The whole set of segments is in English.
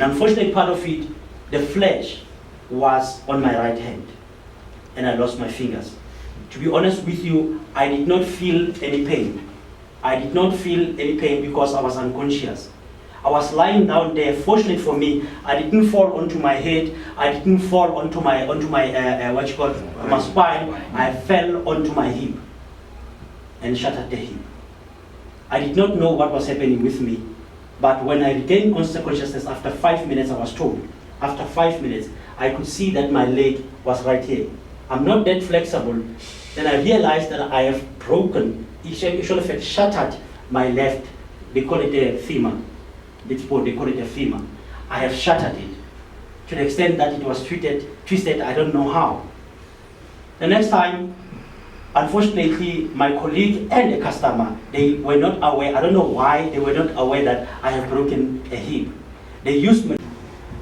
The unfortunate part of it, the flesh was on my right hand, and I lost my fingers. To be honest with you, I did not feel any pain. I did not feel any pain because I was unconscious. I was lying down there. Fortunate for me, I didn't fall onto my head. I didn't fall onto my my spine. I fell onto my hip and shattered the hip. I did not know what was happening with me, but when I regained consciousness after 5 minutes, I was told, after 5 minutes, I could see that my leg was right here. I'm not that flexible. Then I realized that I have broken, actually shattered my left, they call it a femur. They call it a femur. I have shattered it to the extent that it was twisted, I don't know how. The next time, unfortunately, my colleague and the customer, they were not aware, I don't know why, they were not aware that I have broken a hip. They used me,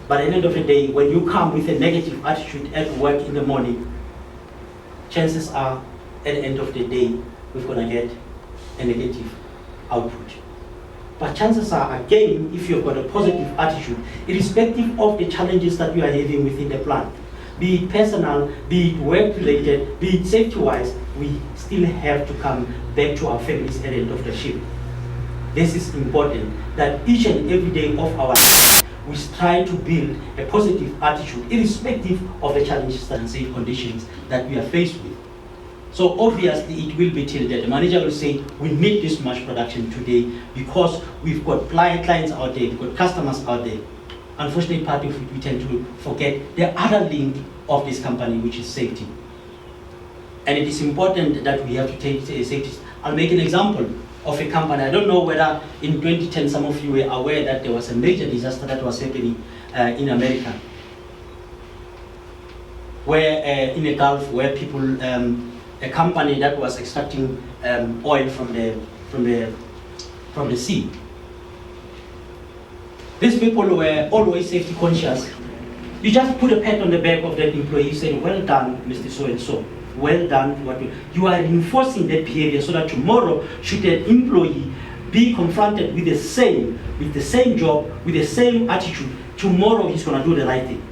but at the end of the day, when you come with a negative attitude at work in the morning, chances are, at the end of the day, we're gonna get a negative output. But chances are, again, if you've got a positive attitude, irrespective of the challenges that you are having within the plant, be it personal, be it work-related, be it safety-wise, we still have to come back to our families at the end of the shift. This is important, that each and every day of our life, we try to build a positive attitude, irrespective of the challenges and safe conditions that we are faced with. So obviously it will be tilted. The manager will say, we need this much production today because we've got clients out there, we've got customers out there. Unfortunately, part of it, we tend to forget the other link of this company, which is safety. And it is important that we have to take safety. I'll make an example of a company. I don't know whether in 2010 some of you were aware that there was a major disaster that was happening in America, where in the Gulf, where people, a company that was extracting oil from the sea. These people were always safety conscious. You just put a pat on the back of that employee saying, well done, Mr. So-and-so. Well done. You are reinforcing that behavior so that tomorrow, should an employee be confronted with the same job, with the same attitude, tomorrow he's going to do the right thing.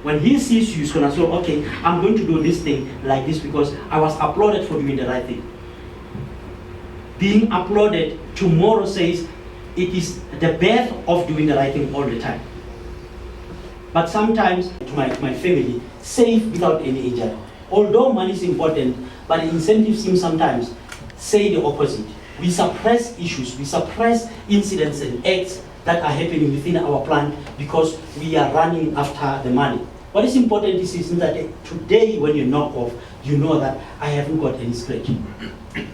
When he sees you, he's going to say, okay, I'm going to do this thing like this because I was applauded for doing the right thing. Being applauded tomorrow says it is the birth of doing the right thing all the time. But sometimes, to my family, safe without any injury. Although money is important, but the incentive seems sometimes say the opposite. We suppress issues, we suppress incidents and acts that are happening within our plant because we are running after the money. What is important is that today when you knock off, you know that I haven't got any scratch.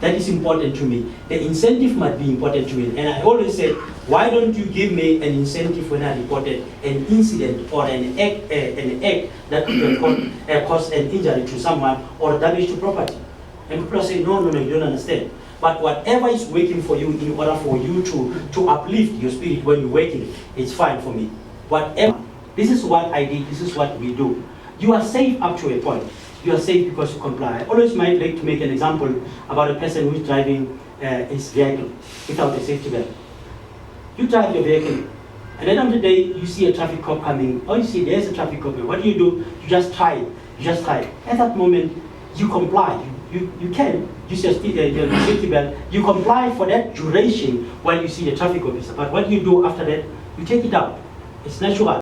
That is important to me. The incentive might be important to me. And I always say, why don't you give me an incentive when I reported an incident or an act that could cause an injury to someone or damage to property? And people say, no, you don't understand. But whatever is working for you in order for you to uplift your spirit when you're working, it's fine for me. Whatever. This is what I did, this is what we do. You are safe up to a point. You are safe because you comply. I always might like to make an example about a person who is driving his vehicle without a safety belt. You drive your vehicle, and at the end of the day, you see a traffic cop coming, or you see there's a traffic cop. What do? You just try it. You just try it. At that moment, you comply. You can use your safety belt. You comply for that duration while you see the traffic officer. But what you do after that, you take it out. It's natural.